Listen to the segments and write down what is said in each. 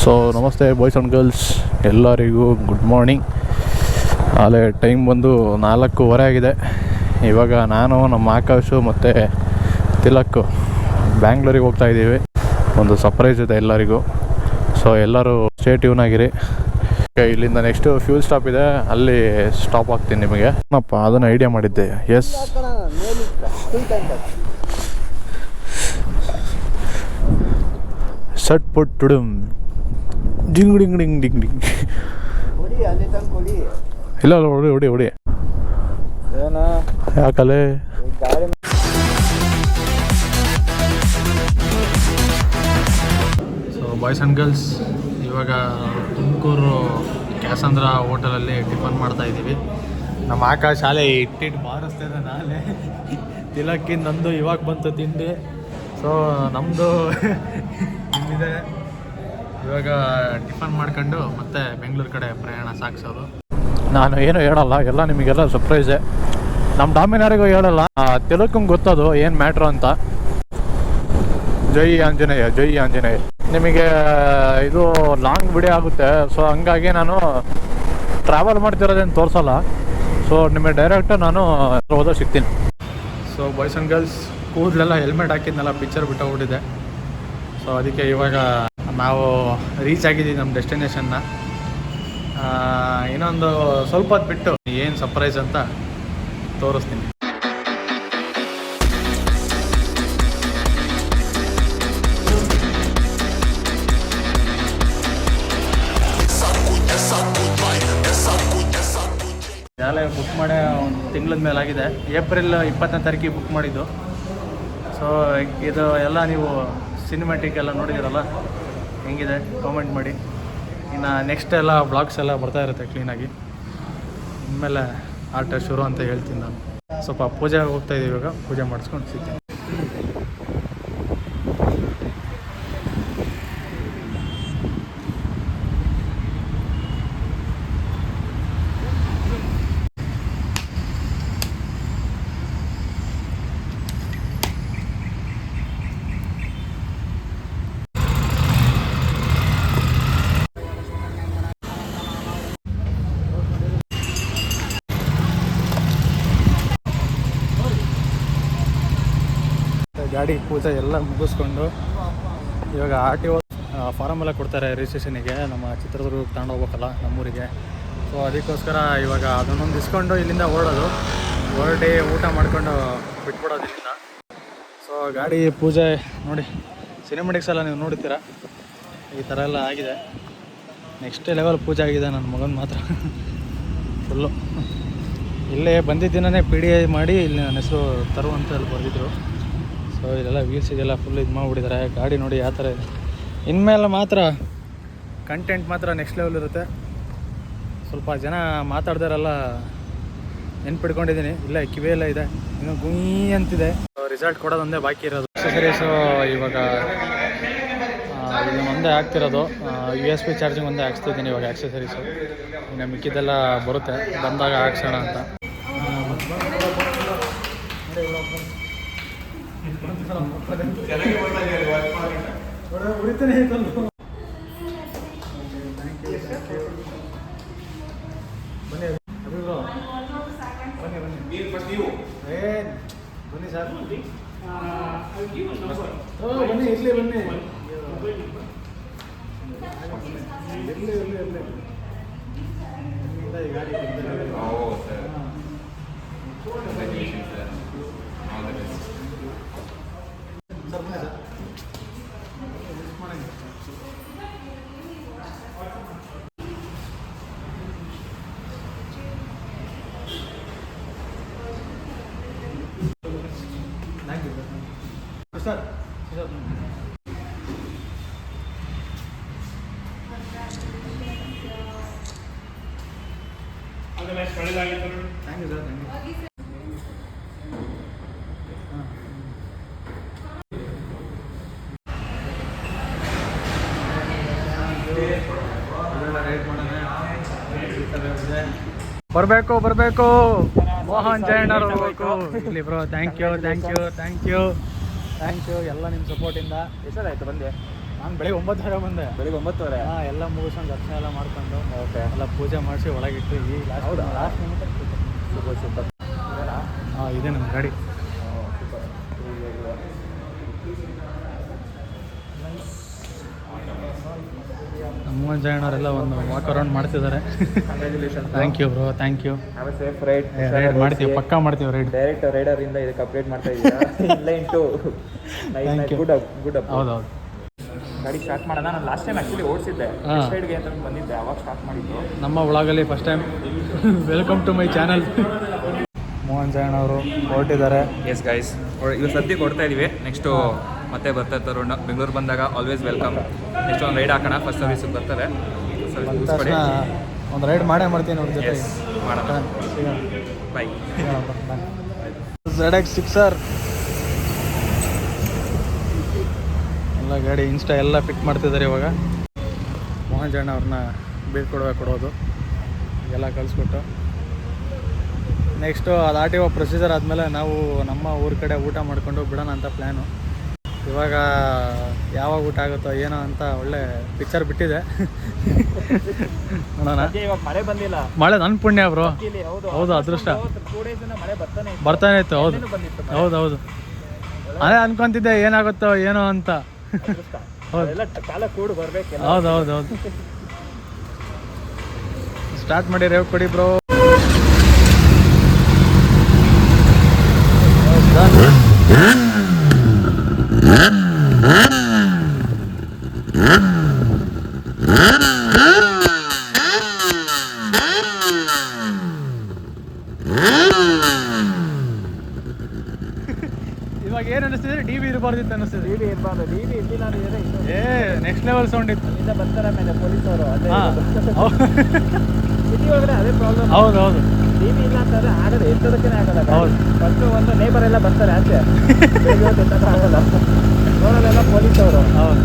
So ನಮಸ್ತೆ boys and girls, ಎಲ್ಲರಿಗೂ good morning. ನಾಳೆ ಟೈಮ್ ಬಂದು 4:15 ಆಗಿದೆ. ಇವಾಗ ನಾನು ನಮ್ಮ ಆಕಾಶು ಮತ್ತು ತಿಲಕ್ ಬ್ಯಾಂಗ್ಳೂರಿಗೆ ಹೋಗ್ತಾ ಇದ್ದೀವಿ. ಒಂದು ಸರ್ಪ್ರೈಸ್ ಇದೆ ಎಲ್ಲರಿಗೂ. ಸೊ ಎಲ್ಲರೂ ಸ್ಟೇ ಟ್ಯೂನ್ ಆಗಿರಿ. ಇಲ್ಲಿಂದ ನೆಕ್ಸ್ಟು ಫ್ಯೂಲ್ ಸ್ಟಾಪ್ ಇದೆ, ಅಲ್ಲಿ ಸ್ಟಾಪ್ ಆಗ್ತೀನಿ ನಿಮಗೆ. ಅಪ್ಪ ಅದನ್ನು ಐಡಿಯಾ ಮಾಡಿದ್ದೆ. ಎಸ್, ಸಟ್ ಪುಟ್ ಟುಡುಮ್ ಡಿಂಗ್ ಡಿಂಗ್ ಡಿಂಗ್ ಡಿಂಗ್ ಡಿಂಗ್. ಇಲ್ಲ ಅಲ್ಲ, ಹೊಡಿ ಯಾಕಲೆ. ಸೊ ಬಾಯ್ಸ್ ಆ್ಯಂಡ್ ಗರ್ಲ್ಸ್, ಇವಾಗ ತುಮಕೂರು ಕ್ಯಾಸಂದ್ರ ಹೋಟೆಲಲ್ಲಿ ಟಿಫನ್ ಮಾಡ್ತಾ ಇದ್ದೀವಿ. ನಮ್ಮ ಆಕಾಶ ಶಾಲೆ ಇಟ್ಟಿಟ್ಟು ಬಾರಿಸ್ತಾ ಇದೆ. ನಾಳೆ ತಿಲಕ್ಕಿಂದ ನಂದು ಇವಾಗ ಬಂತು ತಿಂಡಿ. ಸೊ ನಮ್ಮದು ಇಲ್ಲಿದೆ. ಇವಾಗ ಟಿಫನ್ ಮಾಡ್ಕೊಂಡು ಮತ್ತೆ ಬೆಂಗಳೂರು ಕಡೆ ಪ್ರಯಾಣ ಸಾಗಿಸೋದು. ನಾನು ಏನು ಹೇಳಲ್ಲ, ಎಲ್ಲ ನಿಮಗೆಲ್ಲ ಸರ್ಪ್ರೈಸೇ. ನಮ್ಮ ಡಾಮಿನಾರಿಗೂ ಹೇಳಲ್ಲ, ತಿಲಕ್ಕಂಗೆ ಗೊತ್ತದು ಏನು ಮ್ಯಾಟ್ರು ಅಂತ. ಜೈ ಆಂಜನೇಯ, ಜೈ ಆಂಜನೇಯ. ನಿಮಗೆ ಇದು ಲಾಂಗ್ ವಿಡಿಯೋ ಆಗುತ್ತೆ. ಸೊ ಹಂಗಾಗಿ ನಾನು ಟ್ರಾವೆಲ್ ಮಾಡ್ತಿರೋದೇನು ತೋರಿಸಲ್ಲ. ಸೊ ನಿಮಗೆ ಡೈರೆಕ್ಟ್ ನಾನು ಹೋದಾಗ ಸಿಗ್ತೀನಿ. ಸೊ ಬಾಯ್ಸ್ ಆ್ಯಂಡ್ ಗರ್ಲ್ಸ್, ಕೂದಲೆಲ್ಲ ಹೆಲ್ಮೆಟ್ ಹಾಕಿದ್ನೆಲ್ಲ ಪಿಕ್ಚರ್ ಬಿಟ್ಟೋಗ್ಬಿಟ್ಟಿದೆ. ಸೊ ಅದಕ್ಕೆ ಇವಾಗ ನಾವು ರೀಚ್ ಆಗಿದ್ದೀವಿ ನಮ್ಮ ಡೆಸ್ಟಿನೇಷನ್ನ. ಇನ್ನೊಂದು ಸ್ವಲ್ಪ ಹೊತ್ತು ಬಿಟ್ಟು ಏನು ಸರ್ಪ್ರೈಸ್ ಅಂತ ತೋರಿಸ್ತೀನಿ. ಶಾಲೆ ಬುಕ್ ಮಾಡಿ ಒಂದು ತಿಂಗಳದ ಮೇಲೆ ಆಗಿದೆ. ಏಪ್ರಿಲ್ 20ನೇ ತಾರೀಕಿಗೆ ಬುಕ್ ಮಾಡಿದ್ದು. ಸೊ ಇದು ಎಲ್ಲ ನೀವು ಸಿನಿಮ್ಯಾಟಿಕ್ ಎಲ್ಲ ನೋಡಿದ್ದೀರಲ್ಲ, ಹೆಂಗಿದೆ ಕಾಮೆಂಟ್ ಮಾಡಿ. ಇನ್ನು ನೆಕ್ಸ್ಟ್ ಎಲ್ಲ ಬ್ಲಾಗ್ಸ್ ಎಲ್ಲ ಬರ್ತಾ ಇರುತ್ತೆ ಕ್ಲೀನಾಗಿ. ಇನ್ಮೇಲೆ ಆಟ ಶುರು ಅಂತ ಹೇಳ್ತೀನಿ ನಾನು. ಸ್ವಲ್ಪ ಪೂಜೆ ಹೋಗ್ತಾಯಿದ್ದೀವಿ, ಇವಾಗ ಪೂಜೆ ಮಾಡಿಸ್ಕೊಂಡು ಸಿಗ್ತೀನಿ. ಗಾಡಿ ಪೂಜೆ ಎಲ್ಲ ಮುಗಿಸ್ಕೊಂಡು ಇವಾಗ RTO ಫಾರಮ್ ಎಲ್ಲ ಕೊಡ್ತಾರೆ ರಿಜಿಸ್ಟ್ರೇಷನಿಗೆ. ನಮ್ಮ ಚಿತ್ರದುರ್ಗಕ್ಕೆ ತಗೊಂಡು ಹೋಗ್ಬೇಕಲ್ಲ ನಮ್ಮೂರಿಗೆ. ಸೊ ಅದಕ್ಕೋಸ್ಕರ ಇವಾಗ ಅದನ್ನೊಂದು ಇಸ್ಕೊಂಡು ಇಲ್ಲಿಂದ ಹೊರಟಿ ಊಟ ಮಾಡ್ಕೊಂಡು ಬಿಟ್ಬಿಡೋದು ಇಲ್ಲಿಂದ. ಸೊ ಗಾಡಿ ಪೂಜೆ ನೋಡಿ, ಸಿನಿಮೆಟಿಕ್ಸ್ ಎಲ್ಲ ನೀವು ನೋಡ್ತೀರಾ, ಈ ಥರ ಎಲ್ಲ ಆಗಿದೆ. ನೆಕ್ಸ್ಟ್ ಲೆವೆಲ್ ಪೂಜೆ ಆಗಿದೆ. ನನ್ನ ಮಗನ ಮಾತ್ರ ಫುಲ್ಲು ಇಲ್ಲೇ ಬಂದಿದ್ದಿನೇ PDI ಮಾಡಿ ಇಲ್ಲಿ ನನ್ನ ಹೆಸರು ತರು ಅಂತ ಅಲ್ಲಿ ಬರೆದಿದ್ರು. ಸೊ ಇದೆಲ್ಲ ವೀಲ್ಸಿಗೆಲ್ಲ ಫುಲ್ ಇದು ಮಾಡಿಬಿಟ್ಟಿದ್ದಾರೆ. ಗಾಡಿ ನೋಡಿ ಯಾವ ಥರ ಇದೆ. ಇನ್ಮೇಲೆ ಮಾತ್ರ ಕಂಟೆಂಟ್ ಮಾತ್ರ ನೆಕ್ಸ್ಟ್ ಲೆವೆಲ್ ಇರುತ್ತೆ. ಸ್ವಲ್ಪ ಜನ ಮಾತಾಡ್ದಾರೆಲ್ಲ ನೆನ್ಪಿಡ್ಕೊಂಡಿದ್ದೀನಿ. ಇಲ್ಲ ಕಿವಿಯೆಲ್ಲ ಇದೆ, ಇನ್ನೂ ಗುಯ್ ಅಂತಿದೆ. ರಿಸಲ್ಟ್ ಕೊಡೋದೊಂದೇ ಬಾಕಿ ಇರೋದು. ಆಕ್ಸೆಸರೀಸು ಇವಾಗ ಇದನ್ನು ಒಂದೇ ಆಗ್ತಿರೋದು. USB ಚಾರ್ಜಿಂಗ್ ಒಂದೇ ಹಾಕ್ಸ್ತಿದ್ದೀನಿ ಇವಾಗ ಆಕ್ಸೆಸರೀಸು. ಇನ್ನು ಮಿಕ್ಕಿದ್ದೆಲ್ಲ ಬರುತ್ತೆ, ಬಂದಾಗ ಹಾಕ್ಸೋಣ ಅಂತ. ಉಳಿತಾನೆ ಐತಲ್ಲ. ಬನ್ನಿ ಅಭಿಬ್ರೋ, ಬನ್ನಿ ಬನ್ನಿ ಸರ್, ಬನ್ನಿ ಇರಲಿ, ಬನ್ನಿ ಇರಲಿ ಈ ಗಾಡಿ ಸರ್ ಥ್ಯಾಂಕ್ ಯು ಸರ್. ಬರಬೇಕು ಮೋಹನ್ ಜಯಣ್ಣರು ಹೋಗ್ಬೇಕು ಇಲ್ಲಿ ಬ್ರೋ. ಥ್ಯಾಂಕ್ ಯು ಎಲ್ಲ ನಿಮ್ಮ ಸಪೋರ್ಟಿಂದ. ಎಷ್ಟಾಯ್ತು ಬಂದೆ? ನಾನು ಬೆಳಿಗ್ಗೆ 9 ಬಂದೆ. ಬೆಳಿಗ್ಗೆ 9:30? ಹಾಂ, ಎಲ್ಲ ಮುಗಿಸ್ಕೊಂಡು ದರ್ಶನ ಎಲ್ಲ ಮಾಡ್ಕೊಂಡು ಓಕೆ, ಎಲ್ಲ ಪೂಜೆ ಮಾಡಿಸಿ ಒಳಗಿಟ್ಟು ಈ ಹೌದಾ? ಲಾಸ್ಟ್ ನಿಮಿಷ. ಸೂಪರ್. ಹಾಂ, ಇದೆ ನಮ್ಮ ಗಾಡಿ. ನಮ್ಮ ಜಯಣ್ಣವರೆಲ್ಲ ಒಂದು ವಾಕ್ ಅರೌಂಡ್ ಮಾಡ್ತಿದ್ದಾರೆ. Thank you bro, thank you. Have a safe ride. Ride ಮಾಡ್ತೀವಿ, ಪಕ್ಕಾ ಮಾಡ್ತೀವಿ ರೈಡ್. ಡೈರೆಕ್ಟ್ ರೈಡರಿಂದ ಇದಕ್ಕೆ ಅಪ್ಡೇಟ್ ಮಾಡ್ತಾ ಇದ್ದೀರಾ. Inline to good up. ಹೌದೌದು. ಗಾಡಿ ಸ್ಟಾರ್ಟ್ ಮಾಡೋಣ. ನಾನು ಲಾಸ್ಟ್ ಟೈಮ್ ಆ್ಯಕ್ಚುಲಿ ಓಡಿಸಿದ್ದೆ ಸೈಡ್ಗೆ ಅಂತ ಬಂದಿದ್ದೆ, ಅವಾಗ ಸ್ಟಾರ್ಟ್ ಮಾಡಿದ್ದು. ನಮ್ಮ ವ್ಲಾಗಲ್ಲಿ first time. Welcome to my channel. Mohan Jayanna ಅವರು ಹೊರಟಿದ್ದಾರೆ. ಎಸ್ ಗೈಸ್, ಇವಾಗ ಸದ್ಯಕ್ಕೆ ಕೊಡ್ತಾ ಇದೀವಿ. ನೆಕ್ಸ್ಟು ಮತ್ತೆ ಬರ್ತಾ ಇರ್ತಾರೆ. ಬೆಂಗಳೂರು ಬಂದಾಗ ಆಲ್ವೇಸ್ ವೆಲ್ಕಮ್. ನೆಕ್ಸ್ಟ್ ಒಂದು ರೈಡ್ ಹಾಕೋಣ. ಫಸ್ಟ್ ಸರ್ವಿಸಿಗೆ ಬರ್ತಾರೆ. ಒಂದು ರೈಡ್ ಮಾಡೇ ಮಾಡ್ತೀನಿ ಅವ್ರ ಜೊತೆ. ಮಾಡೋಣ. ಬೈ. ZX6R ಎಲ್ಲ ಗಾಡಿ ಇನ್ಸ್ಟಾ ಎಲ್ಲ ಪಿಕ್ ಮಾಡ್ತಿದ್ದಾರೆ ಇವಾಗ. ಮೋಹನ್ ಜಯಣ್ಣ ಅವ್ರನ್ನ ಕೊಡೋದು ಎಲ್ಲ ಕಳಿಸ್ಬಿಟ್ಟು ನೆಕ್ಸ್ಟು ಅದು RTO ಪ್ರೊಸೀಜರ್ ಆದಮೇಲೆ ನಾವು ನಮ್ಮ ಊರ ಕಡೆ ಊಟ ಮಾಡ್ಕೊಂಡು ಬಿಡೋಣ ಅಂತ ಪ್ಲ್ಯಾನು. ಇವಾಗ ಯಾವಾಗ ಊಟ ಆಗುತ್ತೋ ಏನೋ ಅಂತ ಒಳ್ಳೆ ಪಿಕ್ಚರ್ ಬಿಟ್ಟಿದೆ. ನೋಡೋಣ. ಇವಾಗ ಮಳೆ ಬಂದಿಲ್ಲ. ಮಳೆ ನನ್ನ ಪುಣ್ಯ ಬ್ರೋ. ಹೌದು, ಅದೃಷ್ಟ. ಬರ್ತಾನೆ ಇತ್ತು. ಹೌದು. ಅದೇ ಅನ್ಕೊಂತಿದ್ದೆ ಏನಾಗುತ್ತೋ ಏನೋ ಅಂತ. ಹೌದು. ಸ್ಟಾರ್ಟ್ ಮಾಡಿ ರೇವ್ ಕೊಡಿ ಬ್ರೋ. ಇವಾಗ ಏನು ಅನಿಸ್ತಿದ್ರೆ DB ಇರಬಾರ್ದಿತ್ತು ಅನಿಸ್ತಿದೆ. DB ಇರಬಾರ್ದು. DB ಇದ್ದಿಲ್ಲ ಅಂದ್ರೆ ನೆಕ್ಸ್ಟ್ ಲೆವೆಲ್ ಸೌಂಡ್ ಇತ್ತು. ಇಲ್ಲಿಂದ ಬರ್ತಾರೆ ಆಮೇಲೆ ಪೊಲೀಸವರು. ಸಿಟಿ ಒಳಗಡೆ ಅದೇ ಪ್ರಾಬ್ಲಮ್. ಹೌದು. DB ಇಲ್ಲ ಅಂತಂದ್ರೆ ಆಗಲ್ಲ, ಎತ್ತೋದಕ್ಕೇ ಆಗಲ್ಲ. ಹೌದು. ಫಸ್ಟು ಒಂದು ನೇಬರ್ ಎಲ್ಲ ಬರ್ತಾರೆ ಆಚೆ, ಆಗಲ್ಲ. ನೋಡೋದೆಲ್ಲ ಪೊಲೀಸವರು. ಹೌದು.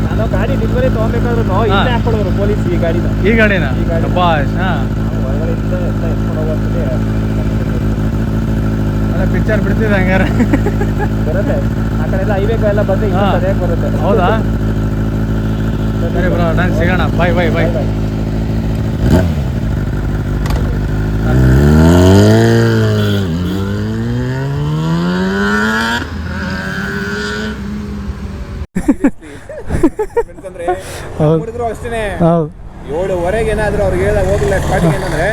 ನಾನು ಗಾಡಿ ಡಿಲಿವರಿ ತೊಗೊಬೇಕಾದ್ರು ಇಲ್ಲೇ ಹಾಕೊಳ್ಳೋರು ಪೊಲೀಸ್ ಈ ಗಾಡಿನ. ಈ ಗಾಡಿನ ಬಾಸ್. ಹೊರಗಡೆ ಎತ್ಕೊಂಡು ಹೋಗೋಷ್ಟೇ ಅಲ್ಲ ಪಿಕ್ಚರ್ ಬಿಡ್ತಿದ್ದೆ ಹಂಗಾರೆ. ಬರುತ್ತೆ ಆ ಕಡೆ ಎಲ್ಲ ಹೈವೇ ಎಲ್ಲ ಬಂದು ಸರಿಯಾಗಿ ಬರುತ್ತೆ. ಹೌದಾ? ಸರಿ ಬ್ರೋ, ನಾನು ಸಿಗೋಣ. ಬಾಯ್. ಹೌದು ಅಷ್ಟೇ. 7:15 ಏನಾದ್ರು ಅವ್ರಿಗೆ ಹೇಳಿದಾಗ ಹೋಗಿಲ್ಲ ಸ್ಟಾರ್ಟಿಂಗ್ ಏನಂದ್ರೆ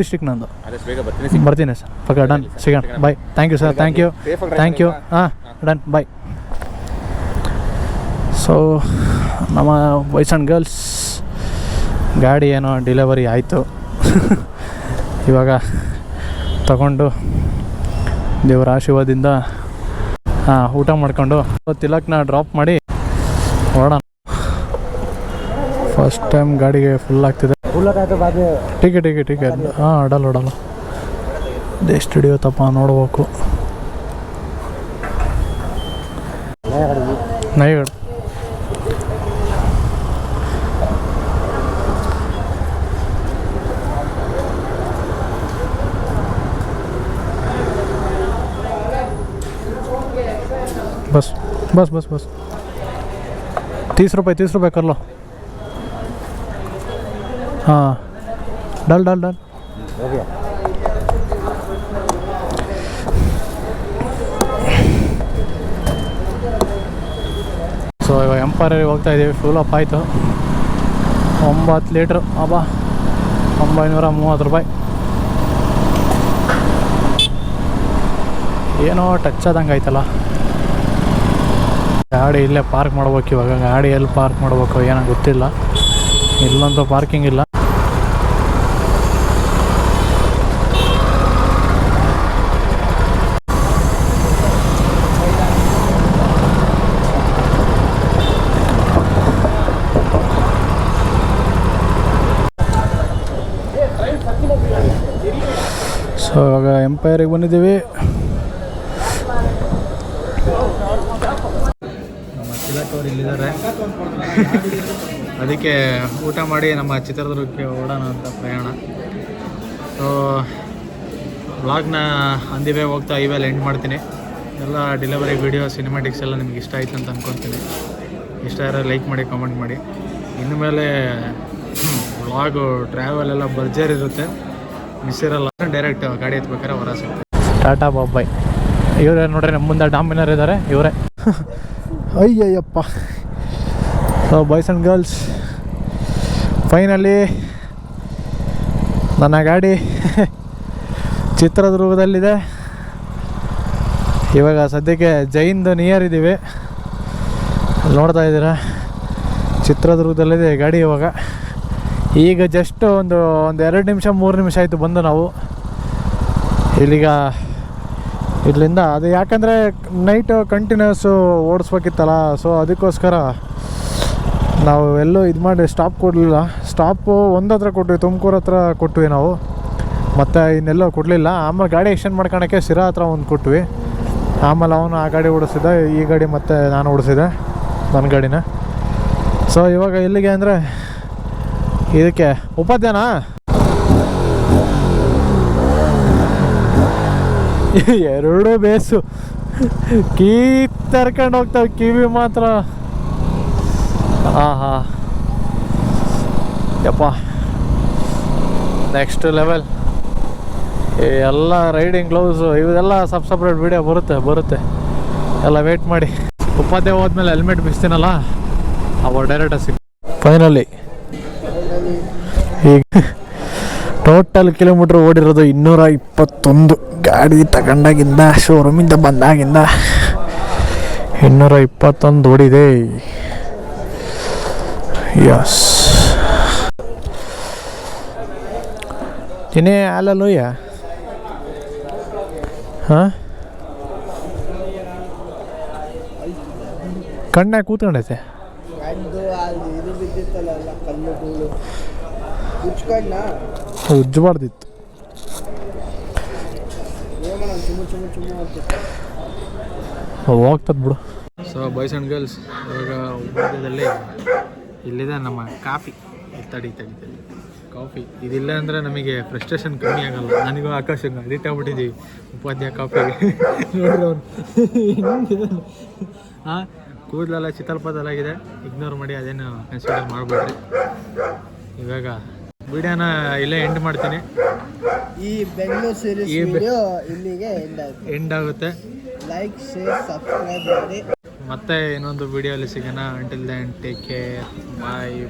ಡಿಸ್ಟ್ರಿಕ್ಟ್ ನಂದು. ಆದಷ್ಟು ಬೇಗ ಬರ್ತೀನಿ ಸರ್. ಪಕ್ಕ ಡನ್, ಸಿಗೋಣ. Bye. Thank you sir. Thank you. ಹಾಂ, ಡನ್. ಬಾಯ್. ಸೊ ನಮ್ಮ ಬಾಯ್ಸ್ ಆ್ಯಂಡ್ ಗರ್ಲ್ಸ್ ಗಾಡಿ ಏನೋ ಡೆಲಿವರಿ ಆಯಿತು. ಇವಾಗ ತಗೊಂಡು ದೇವರ ಆಶೀರ್ವಾದದಿಂದ ಊಟ ಮಾಡ್ಕೊಂಡು ತಿಲಕ್ನ ಡ್ರಾಪ್ ಮಾಡಿ ಹೊರಡೋಣ. ಫಸ್ಟ್ ಟೈಮ್ ಗಾಡಿಗೆ ಫುಲ್ ಆಗ್ತಿದೆ. ಟೀಕೆ. ಹಾಂ, ಅಡಲ್ಲ. ಎಷ್ಟು ಹಿಡಿಯುತ್ತಪ್ಪ ನೋಡ್ಬೇಕು. ನೈಗಡ್ बस 30 रुपये कर लो. हाँ, डाल हो गया. ಸೊ ಇವಾಗ ಎಂಪೈರಿಗೆ ಹೋಗ್ತಾ ಇದ್ದೀವಿ. ಫುಲ್ ಅಪ್ ಆಯಿತು. 9 ಲೀಟ್ರ್. ಅಬ್ಬಾ, 930 ರೂಪಾಯಿ. ಏನೋ ಟಚ್ ಆದಂಗೆ ಆಯ್ತಲ್ಲ. ಗಾಡಿ ಇಲ್ಲೇ ಪಾರ್ಕ್ ಮಾಡ್ಬೇಕು. ಇವಾಗ ಗಾಡಿ ಎಲ್ಲಿ ಪಾರ್ಕ್ ಮಾಡ್ಬೇಕು ಏನೋ ಗೊತ್ತಿಲ್ಲ. ಇಲ್ಲಂತೂ ಪಾರ್ಕಿಂಗ್ ಇಲ್ಲ. ಸೊ ಇವಾಗ ಎಂಪೈರಿಗೆ ಬಂದಿದ್ದೀವಿ. ನಮ್ಮ ತಿಲಕ್ ಇಲ್ಲಿದ್ದಾರೆ. ಅದಕ್ಕೆ ಊಟ ಮಾಡಿ ನಮ್ಮ ಚಿತ್ರದುರ್ಗಕ್ಕೆ ಓಡೋಣ ಅಂತ ಪ್ರಯಾಣ. ಸೊ ವ್ಲಾಗ್ನ ಅಂದಿವೇ ಹೋಗ್ತಾ ಇವೆಲ್ಲ ಎಂಡ್ ಮಾಡ್ತೀನಿ. ಎಲ್ಲ ಡೆಲಿವರಿ ವೀಡಿಯೋ ಸಿನಿಮ್ಯಾಟಿಕ್ಸ್ ಎಲ್ಲ ನಿಮ್ಗೆ ಇಷ್ಟ ಆಯ್ತು ಅಂತ ಅಂದ್ಕೊತೀನಿ. ಇಷ್ಟ ಆದರೆ ಲೈಕ್ ಮಾಡಿ, ಕಾಮೆಂಟ್ ಮಾಡಿ. ಇನ್ನು ಮೇಲೆ ವ್ಲಾಗು ಟ್ರಾವೆಲ್ ಎಲ್ಲ ಭರ್ಜರಿ ಇರುತ್ತೆ, ಮಿಸ್ ಇರಲ್ಲ. ಡೈರೆಕ್ಟ್ ಗಾಡಿ ಎತ್ಬೇಕಾರೆ ಹೊರ ಸಿಗ್ತದೆ. ಟಾಟಾ ಬಾಯ್. ಇವರೇ ನೋಡ್ರಿ, ನಮ್ಮ ಮುಂದೆ ಡಾಮಿನರ್ ಇದ್ದಾರೆ, ಇವರೇ. ಅಯ್ಯಯ್ಯಪ್ಪ. So boys and girls, finally ನನ್ನ ಗಾಡಿ ಚಿತ್ರದುರ್ಗದಲ್ಲಿದೆ. ಇವಾಗ ಸದ್ಯಕ್ಕೆ ಜೈನ್ದು ನಿಯರ್ ಇದ್ದೀವಿ, ನೋಡ್ತಾ ಇದ್ದೀರಾ. ಚಿತ್ರದುರ್ಗದಲ್ಲಿದೆ ಗಾಡಿ ಇವಾಗ. ಈಗ ಜಸ್ಟ್ ಒಂದು 2 ನಿಮಿಷ 3 ನಿಮಿಷ ಆಯಿತು ಬಂದು ನಾವು ಇಲ್ಲಿಗ. ಇಲ್ಲಿಂದ ಅದು ಯಾಕಂದರೆ ನೈಟು ಕಂಟಿನ್ಯೂಸು ಓಡಿಸ್ಬೇಕಿತ್ತಲ್ಲ, ಸೊ ಅದಕ್ಕೋಸ್ಕರ ನಾವು ಎಲ್ಲೂ ಇದು ಮಾಡಿ ಸ್ಟಾಪ್ ಕೊಡಲಿಲ್ಲ. ಸ್ಟಾಪು ಒಂದು ಹತ್ರ ಕೊಟ್ವಿ, ತುಮಕೂರು ಹತ್ರ ಕೊಟ್ವಿ ನಾವು, ಮತ್ತು ಇನ್ನೆಲ್ಲೋ ಕೊಡಲಿಲ್ಲ. ಆಮೇಲೆ ಗಾಡಿ ಎಕ್ಸ್ಚೇಂಜ್ ಮಾಡ್ಕೊಳಕ್ಕೆ ಸಿರಾ ಹತ್ರ ಒಂದು ಕೊಟ್ವಿ. ಆಮೇಲೆ ಅವನು ಆ ಗಾಡಿ ಓಡಿಸಿದ, ಈ ಗಾಡಿ ಮತ್ತು ನಾನು ಓಡಿಸಿದೆ ನನ್ನ ಗಾಡಿನ. ಸೊ ಇವಾಗ ಎಲ್ಲಿಗೆ ಅಂದರೆ ಇದಕ್ಕೆ ಉಪಾಧ್ಯಾನ ಎರಡೂ ಬೇಸು ಕೀ ತರ್ಕೊಂಡು ಹೋಗ್ತಾವೆ, ಕಿವಿ ಮಾತ್ರ ಆಹಾ ಯಪ್ಪ ನೆಕ್ಸ್ಟ್ ಲೆವೆಲ್. ಎಲ್ಲ ರೈಡಿಂಗ್ ಗ್ಲೌಸು ಇವೆಲ್ಲ ಸಪ್ರೇಟ್ ವಿಡಿಯೋ ಬರುತ್ತೆ ಎಲ್ಲ ವೇಟ್ ಮಾಡಿ. ಉಪಾಧ್ಯಾಯ ಹೋದ್ಮೇಲೆ ಹೆಲ್ಮೆಟ್ ಬಿಸ್ತೀನಲ್ಲ, ಅವಾಗ ಡೈರೆಕ್ಟಾಗಿ ಸಿಕ್. ಫೈನಲಿ ಈಗ ಟೋಟಲ್ ಕಿಲೋಮೀಟ್ರ್ ಓಡಿರೋದು 221. ಗಾಡಿ ತಗೊಂಡಾಗಿಂದ, ಶೋರೂಮಿಂದ ಬಂದಾಗಿಂದ 221 ಓಡಿದೆ. ಯಸ್ ತಿನ್ನೇ ಹಾಲಲ್ಲೂಯ್ಯ. ಹಾಂ, ಕಣ್ಣಾಗ ಕೂತ್ಕೊಂಡೈತೆ. ಉಜ್ಜಬಾರ್ದಿತ್ತು. ಹೋಗ್ತದ ಬಿಡು. ಸೊ ಬಾಯ್ಸ್ ಆ್ಯಂಡ್ ಗರ್ಲ್ಸ್, ಇವಾಗ ಉಪಾಧ್ಯದಲ್ಲಿ ಇಲ್ಲಿದೆ ನಮ್ಮ ಕಾಫಿ. ತಡಿ ಕಾಫಿ ಇದಿಲ್ಲ ಅಂದರೆ ನಮಗೆ ಫ್ರಸ್ಟ್ರೇಷನ್ ಕಮ್ಮಿ ಆಗಲ್ಲ. ನನಗೂ ಆಕಾಶಂಗೆ ಅಡಿಕ್ಟ್ ಆಗ್ಬಿಟ್ಟಿದ್ದೀವಿ ಉಪಾಧ್ಯಾಯ ಕಾಫಿಗೆ. ನೋಡ್ರಿ ಅವ್ನು ಹಾಂ, ಕೂದಲೆಲ್ಲ ಚಿತ್ತಲ್ಪದಲ್ಲಾಗಿದೆ, ಇಗ್ನೋರ್ ಮಾಡಿ, ಅದೇನು ಕನ್ಸಿಡರ್ ಮಾಡ್ಬಿಡ್ರಿ. ಇವಾಗ ವಿಡಿಯೋನ ಇಲ್ಲೇ ಎಂಡ್ ಮಾಡ್ತೀನಿ. ಈ ಬೆಂಗಳೂರು ಸೀರೀಸ್ ವಿಡಿಯೋ ಇಲ್ಲಿಗೆ ಎಂಡ್ ಆಗುತ್ತೆ. ಲೈಕ್, ಶೇರ್, ಸಬ್ಸ್ಕ್ರೈಬ್ ಮಾಡಿ. ಮತ್ತೆ ಇನ್ನೊಂದು ವಿಡಿಯೋಲಿ ಸಿಗೋಣ. ಅಂಟಿಲ್ ದೆನ್ ಟೇಕ್ ಕೇರ್, ಬಾಯ್.